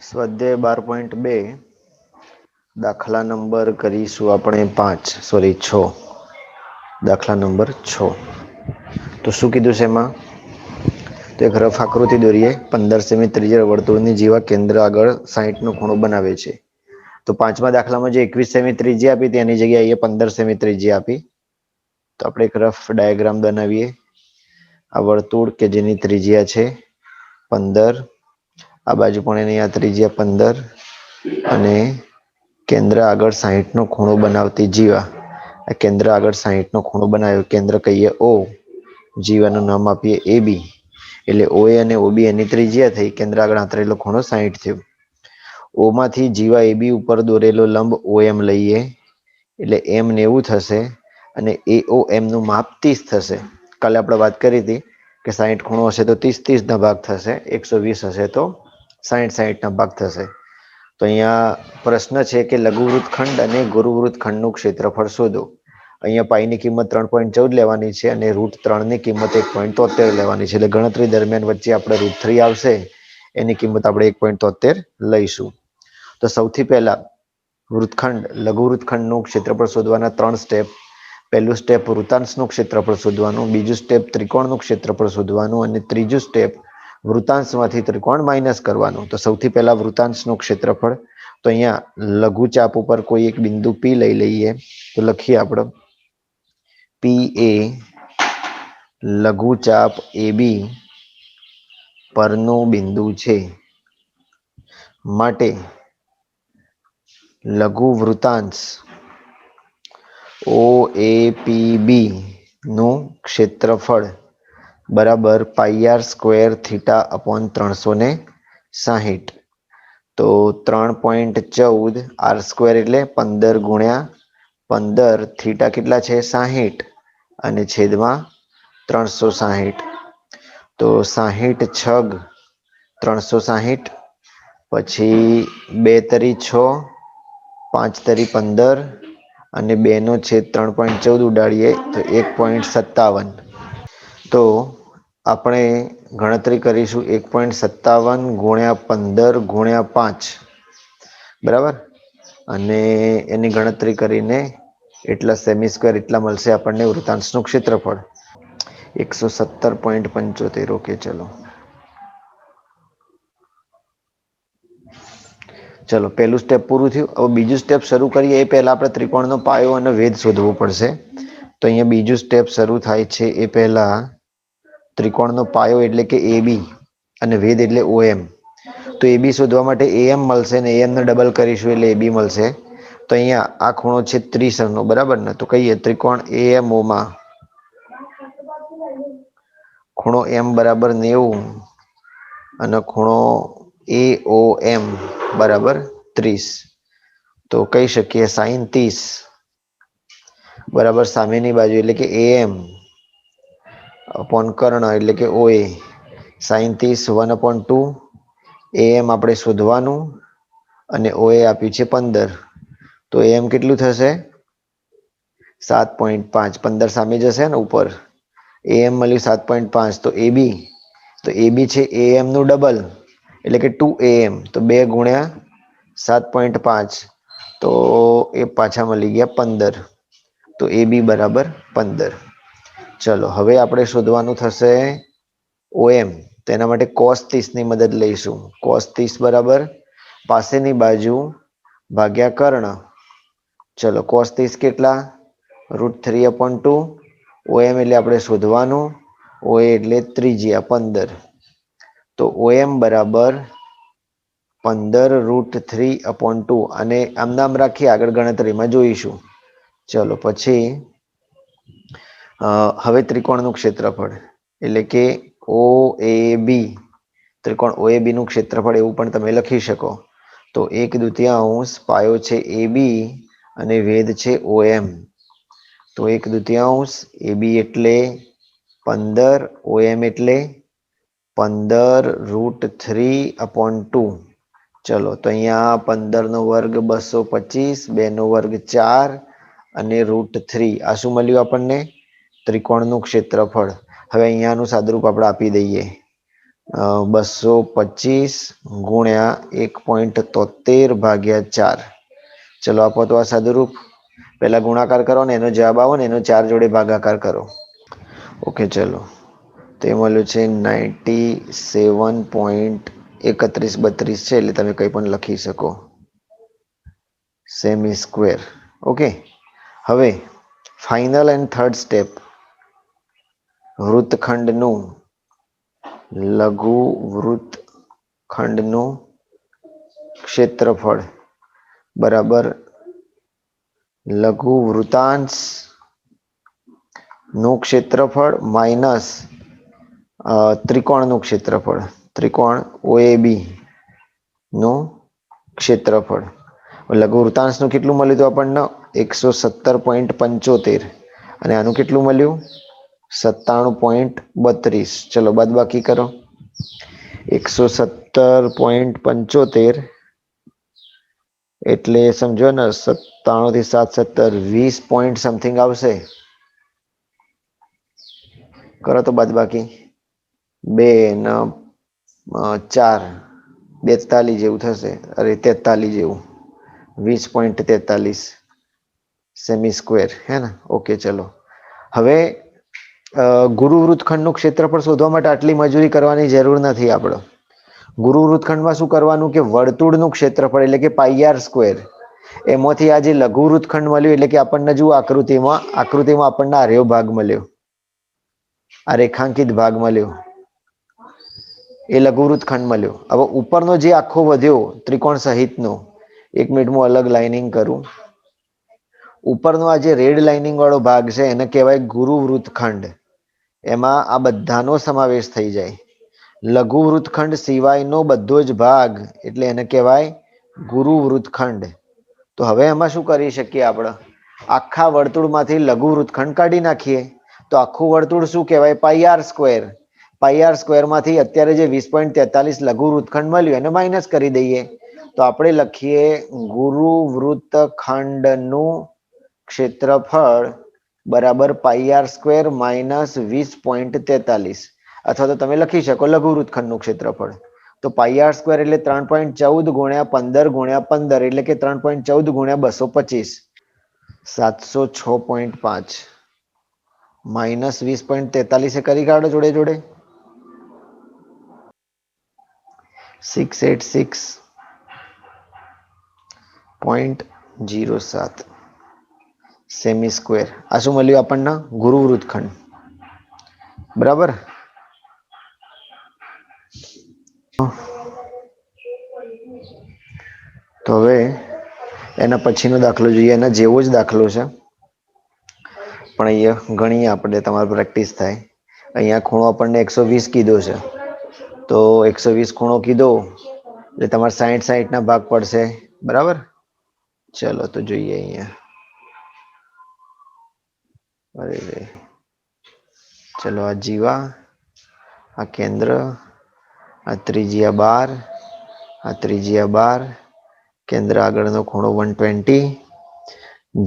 સ્વાધ્યાય 12.2 દાખલા નંબર કરીશું આપણે 6 દાખલા નંબર 6। તો શું કીધું છે એમાં? તો એક રફ આકૃતિ દોરીએ। 15 સેમી ત્રિજ્યા વર્તુળની જીવા કેન્દ્ર આગળ 60 નો ખૂણો બનાવે છે। તો પાંચમા દાખલામાં જે 21 સેમી ત્રિજ્યા આપી તેની જગ્યાએ અહીંયા 15 સેમી ત્રિજ્યા આપી। તો આપણે એક રફ ડાયાગ્રામ બનાવીએ। આ વર્તુળ કે જેની ત્રિજ્યા છે 15, આ બાજુ પણ એની આ ત્રિજ્યા 15 અને કેન્દ્ર આગળ 60 નો ખૂણો બનાવતી જીવા। આ કેન્દ્ર આગળ 60 નો ખૂણો બનાવ્યો, કેન્દ્ર કહીએ O, જીવાનું નામ આપીએ AB, એટલે OA અને OB એની ત્રિજ્યા થઈ, કેન્દ્ર આગળ આંતરેલો ખૂણો 60 થયો। O માંથી જીવા AB ઉપર દોરેલો લંબ OM લઈએ એટલે M 90 થશે અને AOM નું માપ 30 થશે। કાલે આપણે વાત કરી હતી કે 60 ખૂણો હશે તો 30 ના ભાગ થશે, 120 હશે તો 60 ના ભાગ થશે। તો અહીંયા પ્રશ્ન છે કે લઘુ વૃત્તખંડ અને ગુરુ વૃત્તખંડનું ક્ષેત્રફળ શોધો। અહીંયા પાઈની કિંમત 3.14 લેવાની છે અને √3 ની કિંમત 1.73 લેવાની છે। એટલે ગણતરી દરમિયાન વચ્ચે આપણે √3 આવશે, એની કિંમત આપણે 1.73 લઈશું। તો સૌથી પહેલા વૃત્તખંડ લઘુ વૃત્તખંડનું ક્ષેત્રફળ શોધવાના 3 સ્ટેપ। પહેલું સ્ટેપ વૃતાંશનું ક્ષેત્રફળ શોધવાનું, બીજું સ્ટેપ ત્રિકોણનું ક્ષેત્રફળ શોધવાનું અને ત્રીજું સ્ટેપ વૃતાંશમાંથી ત્રિકોણ માઇનસ કરવાનું। તો સૌથી પહેલા વૃતાંશનું ક્ષેત્રફળ। તો અહીંયા લઘુ ચાપ ઉપર કોઈ એક બિંદુ P લઈ લઈએ। તો લખીએ આપણે P એ લઘુ ચાપ AB પરનું બિંદુ છે, માટે લઘુ વૃતાંશ OAPB નું ક્ષેત્રફળ બરાબર πr²θ/360। તો 3.14 r² એટલે 15 ગુણ્યા 15, થીટા કેટલા છે 60 અને છેદમાં 360। તો 60 છગ 360, પછી 2 તરી 6, 5 તરી 15 અને 2 નો છેદ 3.14 ઉડાડીએ તો 1.57। તો આપણે ગણતરી કરીશું 1.57 ગુણ્યા 15 ગુણ્યા 5, બરાબર, અને એની ગણતરી કરીને એટલા સેમી સ્ક્વેર એટલા મળશે આપણને વૃતાંશનું ક્ષેત્રફળ 117.75। ઓકે, ચલો પહેલું સ્ટેપ પૂરું થયું। હવે બીજું સ્ટેપ શરૂ કરીએ એ પહેલા આપણે ત્રિકોણનો પાયો અને વેધ શોધવો પડશે। તો અહીંયા બીજું સ્ટેપ શરૂ થાય છે એ પહેલા ત્રિકોણનો પાયો એટલે કે AB અને વેધ એટલે OM। તો AB શોધવા માટે AM મળશે ને AM ને ડબલ કરીશું એટલે AB મળશે। તો અહીંયા આ ખૂણો છે 30 નો, બરાબર ને? તો કહીએ ત્રિકોણ AMO માં ખૂણો M બરાબર 90 અને ખૂણો AOM બરાબર 30। તો કહી શકીએ sin 30 બરાબર સામેની બાજુ એટલે કે AM અપોન કર્ણ એટલે કે OA, sin 30 1/2। AM આપણે શોધવાનું અને OA આપ્યું છે 15। તો AM કેટલું થશે 7.5, 15 સામે જશે ને ઉપર, AM મળ્યું 7.5। તો AB છે AM નું ડબલ એટલે કે 2AM, તો 2 ગુણ્યા 7.5 તો એ પાછા મળી ગયા 15। તો AB બરાબર 15। ચલો હવે આપણે શોધવાનું થશે OM। તેના માટે cos 30 ની મદદ લઈશું। cos 30 બરાબર પાસેની બાજુ ભાગ્યા કર્ણ। ચલો cos 30 કેટલા √3/2। OM એટલે આપણે શોધવાનું, OA એટલે ત્રિજ્યા 15। તો OM બરાબર 15 √3/2 અને આમ નામ રાખી આગળ ગણતરીમાં જોઈશું। ચલો પછી હવે ત્રિકોણનું ક્ષેત્રફળ એટલે કે OAB, ત્રિકોણ OAB નું ક્ષેત્રફળ એવું પણ તમે લખી શકો। તો 1/2 પાયો છે AB અને વેધ છે OM। તો 1/2 AB એટલે 15, OM એટલે 15 √3/2। ચલો તો અહીંયા 15 નો વર્ગ 225, 2 નો વર્ગ 4 અને √3। આ શું મળ્યું આપણને? ત્રિકોણનું ક્ષેત્રફળ। હવે અહીંયાનું સાદુરૂપ આપણે આપી દઈએ 225 ગુણ્યા 1.73/4. ચલો આપો તો આ સાદુરૂપ. પહેલા ગુણાકાર કરો ને એનો જવાબ આવો ને એનો 4 જોડે ભાગાકાર કરો. ઓકે ચલો. તે મળ્યું છે 97.3132 છે, એટલે તમે કંઈ પણ લખી શકો. Semi square. ઓકે. હવે ફાઇનલ એન્ડ થર્ડ સ્ટેપ. વૃત્તખંડનું લઘુ વૃત્તખંડનું ક્ષેત્રફળ બરાબર લઘુ વૃતાંશ નું ક્ષેત્રફળ માઇનસ ત્રિકોણનું ક્ષેત્રફળ, ત્રિકોણ ઓએબી નું ક્ષેત્રફળ. લઘુ વૃતાંશનું કેટલું મળ્યું હતું આપણને? 117.75. અને આનું કેટલું મળ્યું? 97.32. ચલો બાદબાકી કરો. 117.75 એટલે સમજો ને 97 થી 7 17 20 પોઈન્ટ સમથિંગ આવશે. કરો તો બાદબાકી. 2 ને 4 42 જેવું થશે. અરે 43 જેવું. 20.43 સેમી સ્ક્વેર હે ને. ઓકે ચલો. હવે ગુરુ વૃત્તખંડનું ક્ષેત્રફળ શોધવા માટે આટલી મજૂરી કરવાની જરૂર નથી આપણે. ગુરુ વૃત્તખંડમાં શું કરવાનું કે વર્તુળનું ક્ષેત્રફળ એટલે કે પાઈ આર સ્ક્વેર, એમાંથી આ જે લઘુ વૃત્તખંડ મળ્યું એટલે કે આપણને જુઓ આકૃતિમાં આપણને આર્યો ભાગ મળ્યો, આ રેખાંકિત ભાગ મળ્યો, એ લઘુ વૃત્તખંડ મળ્યો. હવે ઉપરનો જે આખો વધ્યો ત્રિકોણ સહિતનો, 1 મિનિટ હું અલગ લાઇનિંગ કરું. ઉપરનો આ જે રેડ લાઇનિંગ વાળો ભાગ છે એને કહેવાય ગુરુ વૃત્તખંડ. એમાં આ બધાનો સમાવેશ થઈ જાય. લઘુ વૃત્તખંડ સિવાયનો બધો જ ભાગ એટલે એને કહેવાય ગુરુ વૃત્તખંડ. તો હવે એમાં શું કરી શકીએ આપણે? આખા વર્તુળમાંથી લઘુ વૃત્તખંડ કાઢી નાખીએ. તો આખું વર્તુળ શું કહેવાય? પાઈ આર સ્ક્વેર. પાઈ આર સ્ક્વેરમાંથી અત્યારે જે 20.43 લઘુ વૃત્તખંડ મળ્યું એને માઇનસ કરી દઈએ. તો આપણે લખીએ ગુરુ વૃત્તખંડનું ક્ષેત્રફળ બરાબર પાઈ આર સ્ક્વેર માઇનસ 20.43. અથવા તો તમે લખી શકો લઘુ વૃત્તખંડનું ક્ષેત્રફળ. તો પાઈ આર સ્ક્વેર એટલે 3.14 ગુણ્યા 15 ગુણ્યા 15 એટલે કે 3.14 ગુણ્યા 225. 706.5 માઇનસ 20.43 કરી કાઢો જોડે જોડે. 686.07 સેમી સ્ક્વેર. આ શું મળ્યું આપણને? ગુરુ વૃત્તખંડ. બરાબર. તો હવે એના પછીનો દાખલો જોઈએ. એના જેવો જ દાખલો છે પણ અહીંયા ગણીએ આપણે, તમારે પ્રેક્ટિસ થાય. અહીંયા ખૂણો આપણને 120 કીધો છે. તો 120 ખૂણો કીધો એટલે તમારે 60 ના ભાગ પડશે. બરાબર. ચલો તો જોઈએ અહીંયા. અરે ચલો આ જીવા, આ કેન્દ્ર, આ ત્રિજ્યા 12, આ ત્રિજ્યા 12, કેન્દ્ર આગળનો ખૂણો 120,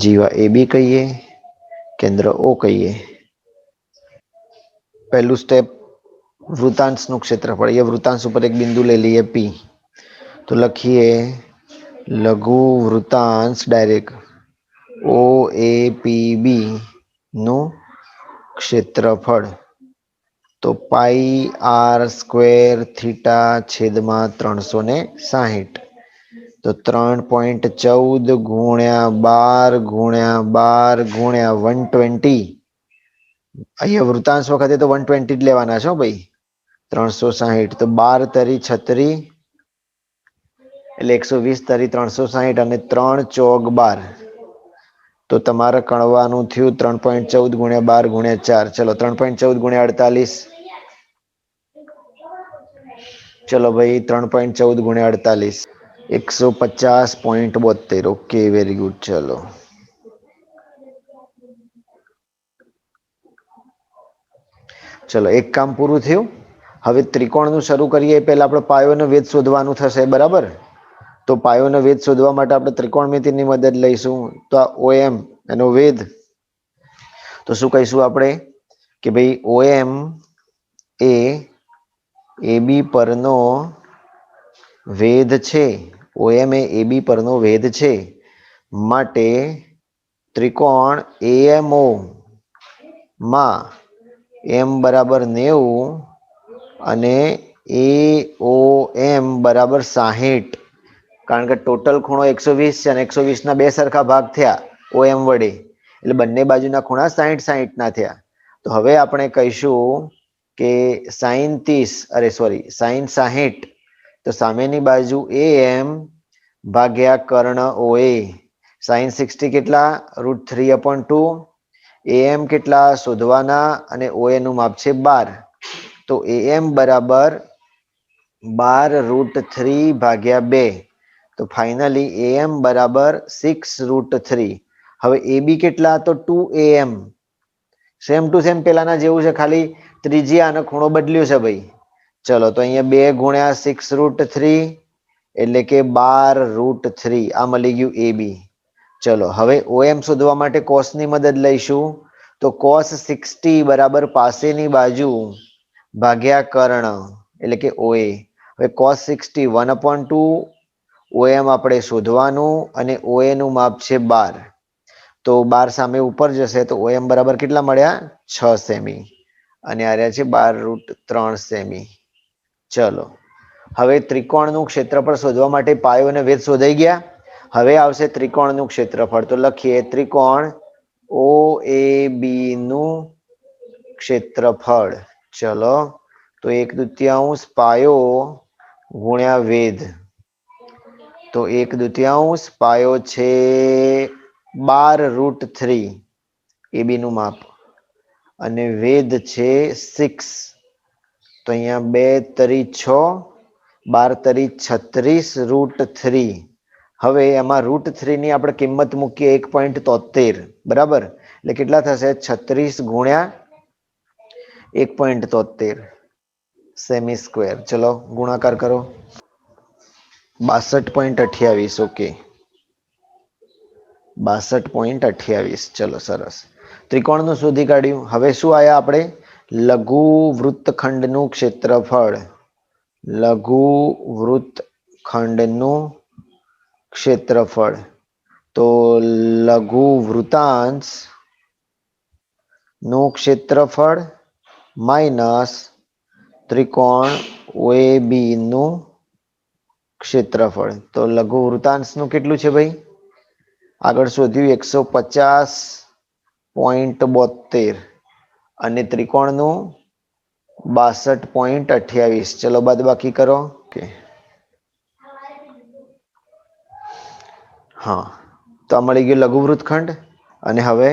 જીવા એ બી કહીએ, કેન્દ્ર ઓ કહીએ. પહેલું સ્ટેપ વૃતાંશનું ક્ષેત્રફળ. એ વૃતાંશ ઉપર એક બિંદુ લઈ લઈએ પી. તો લખીએ લઘુ વૃતાંશ ડાયરેક્ટ ઓ એ પી બી નું ક્ષેત્રફળ. તો પાઈ આર સ્ક્વેર થીટા છેદમાં 360. તો 3.14 ગુણ્યા 12 ગુણ્યા 12 ગુણ્યા 120. અહીંયા વૃતાંશ વખતે તો 120 જ લેવાના છો ભાઈ. 360 તો 12 તરી 36 એટલે 120 તરી 360 અને 3 ચોક 12. તો તમારે કણવાનું થયું 3.14 ગુણ્યા 12 ગુણ્યા 4. ચલો 3.14 ગુણ્યા 48. ચલો ભાઈ 3.14 ગુણ્યા 48 150.72. Okay very good. ચલો ચલો એક કામ પૂરું થયું. હવે ત્રિકોણનું શરૂ કરીએ પહેલા આપણે પાયોનો વેધ શોધવાનું થશે. બરાબર. તો પાયોનો વેધ શોધવા માટે આપણે ત્રિકોણમિતિની મદદ લઈશું. તો આ ઓએમ એનો વેધ. તો શું કહીશું આપણે કે ભાઈ ઓએમ એ AB પરનો વેધ છે, OM એ AB પરનો વેધ છે, માટે ત્રિકોણ AMO માં M બરાબર 90 અને AOM બરાબર 60, કારણ કે ટોટલ ખૂણો 120 છે અને 120 ના બે સરખા ભાગ થયા OM વડે, એટલે બંને બાજુના ખૂણા 60-60 ના થયા. તો હવે આપણે કહીશું કે sin 60, તો સામેની બાજુ AM ભાગ્યા કર્ણ OA. sin 60 કેટલા? √3/2. AM કેટલા શોધવાના અને OA નું માપ છે 12, તો AM બરાબર 12√3/2. તો ફાઇનલી AM બરાબર 6√3. હવે AB કેટલા? તો 2AM. સેમ ટુ સેમ પેલાના જેવું છે, ખાલી ત્રિજ્યા અને ખૂણો બદલ્યો છે ભાઈ. ચલો તો અહીંયા 2 ગુણ્યા 6√3 એટલે કે 12√3. આ મળી ગયું AB. ચલો હવે OM શોધવા માટે cos ની મદદ લઈશું. તો cos 60 બરાબર પાસેની બાજુ ભાગ્યા કર્ણ એટલે કે OA. હવે cos 60 1/2. OM આપણે શોધવાનું અને OA નું માપ છે 12. તો 12 સામે ઉપર જશે તો OM બરાબર કેટલા મળ્યા? 6 સેમી અને આ રહ્યા છે 12√3 સેમી. ચલો હવે ત્રિકોણનું ક્ષેત્રફળ શોધવા માટે પાયો અને વેધ શોધાઈ ગયા. હવે આવશે ત્રિકોણનું ક્ષેત્રફળ. તો લખીએ ત્રિકોણ OAB નું ક્ષેત્રફળ. ચલો તો 1/2 પાયો ગુણ્યા વેધ. તો 1/2 પાયો છે 12√3 AB નું માપ અને વેધ છે 6. તો અહીંયા 2 તરી 6, 12 તરી 36√3. હવે એમાં √3 ની આપણે કિંમત મૂકીએ 1.73, બરાબર? એટલે કેટલા થશે? 36 ગુણ્યા 1.73 સેમી સ્ક્વેર. ચલો ગુણાકાર કરો. 62.28. ઓકે, 62.28. ચલો સરસ. ત્રિકોણનું શોધી કાઢ્યું. હવે શું આયા આપણે? લઘુ વૃત્તખંડનું ક્ષેત્રફળ. લઘુ વૃત્તખંડનું ક્ષેત્રફળ. તો લઘુ વૃતાંશ નું ક્ષેત્રફળ માઇનસ ત્રિકોણ OAB નું ક્ષેત્રફળ. તો લઘુ વૃતાંશનું કેટલું છે ભાઈ? આગળ શોધ્યું 150.72 અને ત્રિકોણનું 62.28. ચલો બાદબાકી કરો. ઓકે, હા, તો આ મળી ગયું લઘુ વૃત્તખંડ. અને હવે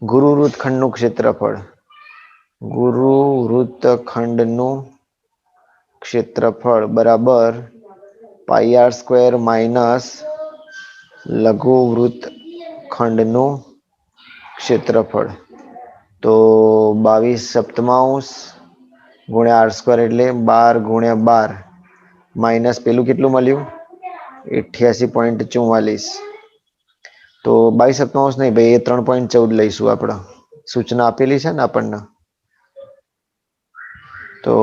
ગુરુ વૃત્તખંડનું ક્ષેત્રફળ. ગુરુ વૃત્તખંડનું ક્ષેત્રફળ બરાબર πr² માઇનસ લઘુ વૃત્તખંડનું ક્ષેત્રફળ. તો 22/7 ગુણ્યા r² એટલે 12 ગુણ્યા 12 માઇનસ પેલું કેટલું મળ્યું? 88.44. તો 22/7 નહીં ભાઈ, એ 3.14 લઈશું આપણે. સૂચના આપેલી છે ને આપણને. તો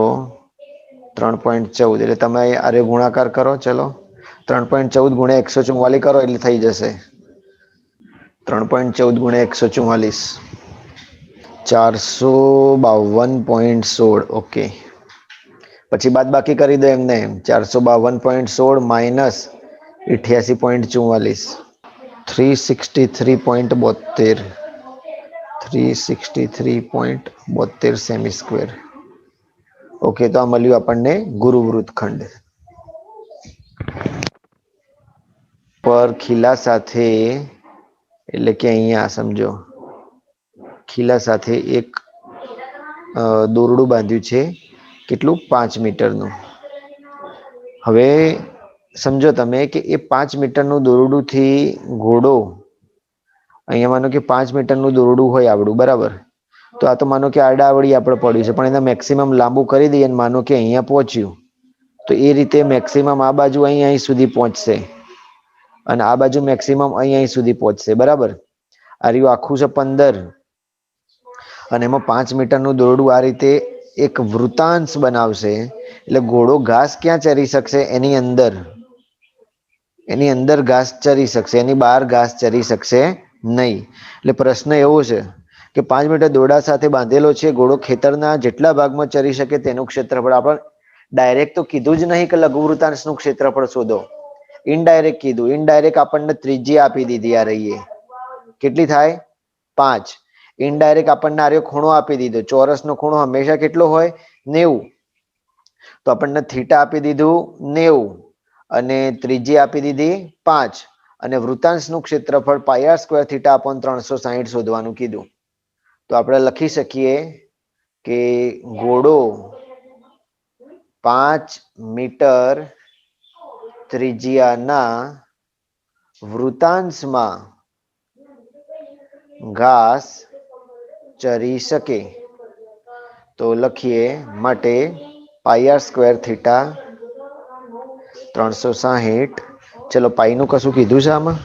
3.14 એટલે તમે અરે ગુણાકાર કરો. ચલો 3.14 ગુણ્યા 144 કરો એટલે થઈ જશે 3.14 ગુણ્યા 144 452.16. ઓકે, પછી બાદ બાકી કરી દો એમને. 452.16 માઇનસ 88.44 363.72 363.72 સેમી સ્ક્વેર. ઓકે, તો આ મળ્યું આપણને ગુરુ વૃત્તખંડ. પર ખીલા સાથે એટલે કે અહીંયા સમજો ખીલા સાથે એક દોરડું બાંધ્યું છે. કેટલું? 5 મીટરનું. હવે સમજો તમે કે એ 5 મીટરનું દોરડું થી ઘોડો, અહીંયા માનો કે 5 મીટરનું દોરડું હોય આવડું, બરાબર? તો આ તો માનો કે આડાવડી આપણે પડ્યું છે, પણ એને મેક્સિમમ લાંબુ કરી દઈએ અને માનો કે અહીંયા પહોંચ્યું, તો એ રીતે મેક્સિમમ આ બાજુ અહીં સુધી પહોંચશે અને આ બાજુ મેક્સિમમ અહીં સુધી પહોંચશે, બરાબર? આ રહ્યું આખું છે 15 અને એમાં 5 મીટરનું દોરડું આ રીતે એક વૃતાંશ બનાવશે, એટલે ઘોડો ઘાસ ક્યાં ચરી શકશે? એની અંદર ઘાસ ચરી શકશે, એની બહાર ઘાસ ચરી શકશે નહીં. એટલે પ્રશ્ન એવો છે કે 5 મીટર દોરડા સાથે બાંધેલો છે ઘોડો ખેતરના જેટલા ભાગમાં ચરી શકે તેનું ક્ષેત્રફળ. આપણે ડાયરેક્ટ તો કીધું જ નહીં કે લઘુવૃતાંશનું ક્ષેત્રફળ શોધો, ઇનડાયરેક્ટ કીધું. ઇનડાયરેક્ટ આપણને ત્રિજ્યા આપી દીધી. આ રહીએ કેટલી થાય? 5. ઇનડાયરેક્ટ આપણને આર્યો ખૂણો આપી દીધો. ચોરસનો ખૂણો હંમેશા કેટલો હોય? 90. તો આપણને થીટા આપી દીધું 90 અને ત્રિજ્યા આપી દીધી 5 અને વૃતાંશનું ક્ષેત્રફળ πr² થીટા અપોન 360 શોધવાનું કીધું. તો આપણે લખી શકીએ કે ઘોડો 5 મીટર ત્રિજ્યાના વૃતાંશમાં ઘાસ ચરી શકે. તો લખીએ માટે πr² થીટા 360. ચલો પાઈનું કશું કીધું છે આમાં?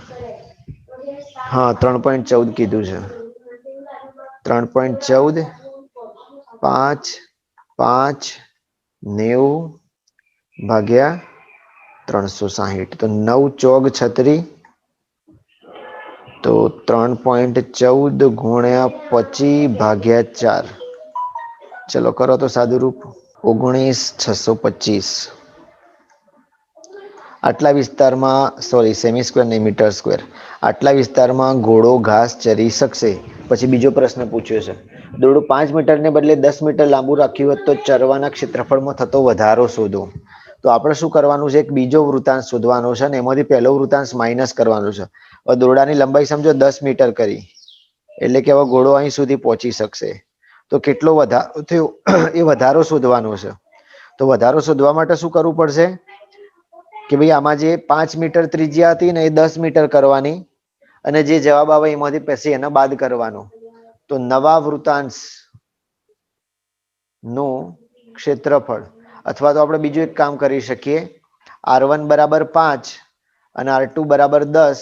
હા 3.14 કીધું છે. 3.14 5 5 90 ભાગ્યા 360. તો 9 ચોગ 36. તો 3.14 ગુણ્યા 25 ભાગ્યા 4. ચલો કરો તો સાદું રૂપ. 19,625. આટલા વિસ્તારમાં સેમી સ્ક્વેર નહીં, મીટર સ્ક્વેર. આટલા વિસ્તારમાં ઘોડો ઘાસ ચરી શકશે. પછી બીજો પ્રશ્ન પૂછ્યો છે, દોરડું 5 મીટરને બદલે 10 મીટર લાંબુ રાખ્યું હોત તો ચરવાના ક્ષેત્રફળમાં થતો વધારો શોધો. તો આપણે શું કરવાનું છે? એક બીજો વૃતાંશ શોધવાનો છે અને એમાંથી પહેલો વૃતાંશ માઇનસ કરવાનો છે. હવે દોરડાની લંબાઈ સમજો 10 મીટર કરી, એટલે કે હવે ઘોડો અહીં સુધી પહોંચી શકશે. તો કેટલો વધારો થયો એ વધારો શોધવાનો છે. તો વધારો શોધવા માટે શું કરવું પડશે કે ભાઈ આમાં જે 5 મીટર ત્રિજ્યા હતી ને એ 10 મીટર કરવાની અને જે જવાબ આવે એમાંથી પછી એને બાદ કરવાનો. તો નવા વૃતાંશ નું ક્ષેત્રફળ, અથવા તો આપણે બીજું એક કામ કરી શકીએ. r1 બરાબર 5 અને r2 બરાબર 10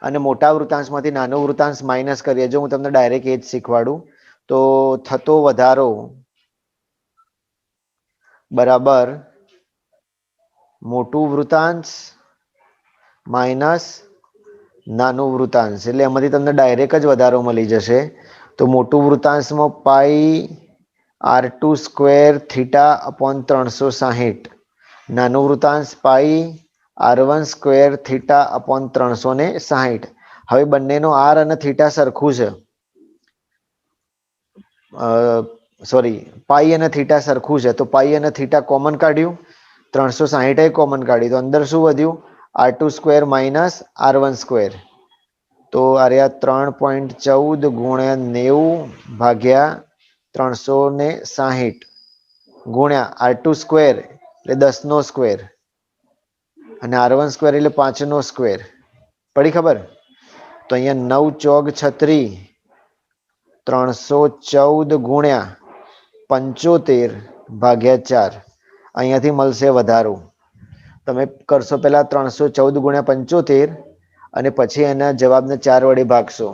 અને મોટા વૃતાંશમાંથી નાનો વૃતાંશ માઇનસ કરીએ. જો હું તમને ડાયરેક્ટ એ જ શીખવાડું તો થતો વધારો બરાબર મોટું વૃતાંશ માઇનસ નાનું વૃતાંશ. એટલે એમાંથી તમને ડાયરેક્ટ જ વધારો મળી જશે. તો મોટું વૃતાંશમાં πr² થીટા અપોન 360, નાનું વૃતાંશ πr1² થીટા અપોન 360. હવે બંનેનો r અને થીટા સરખું છે, પાઈ અને થીટા સરખું છે. તો પાઈ અને થીટા કોમન કાઢ્યું, 360 કોમન કાઢ્યું, તો અંદર શું વધ્યું? r2² minus r1². તો આ રહ્યા 3.14 ગુણ્યા 90 ભાગ્યા 360 ગુણ્યા r2² એટલે 10² અને r1² એટલે 5² પડી ખબર? તો અહીંયા 9 ચોગ 36, 314 ગુણ્યા 75 ભાગ્યા 4. અહીંયાથી મળશે વધારો. તમે કરશો પહેલા 314 ગુણ્યા 75 અને પછી એના જવાબને 4 વડે ભાગશો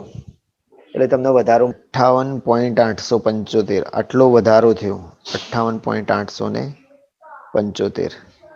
એટલે તમને વધારો 58.875. આટલો વધારો થયો, 58.875.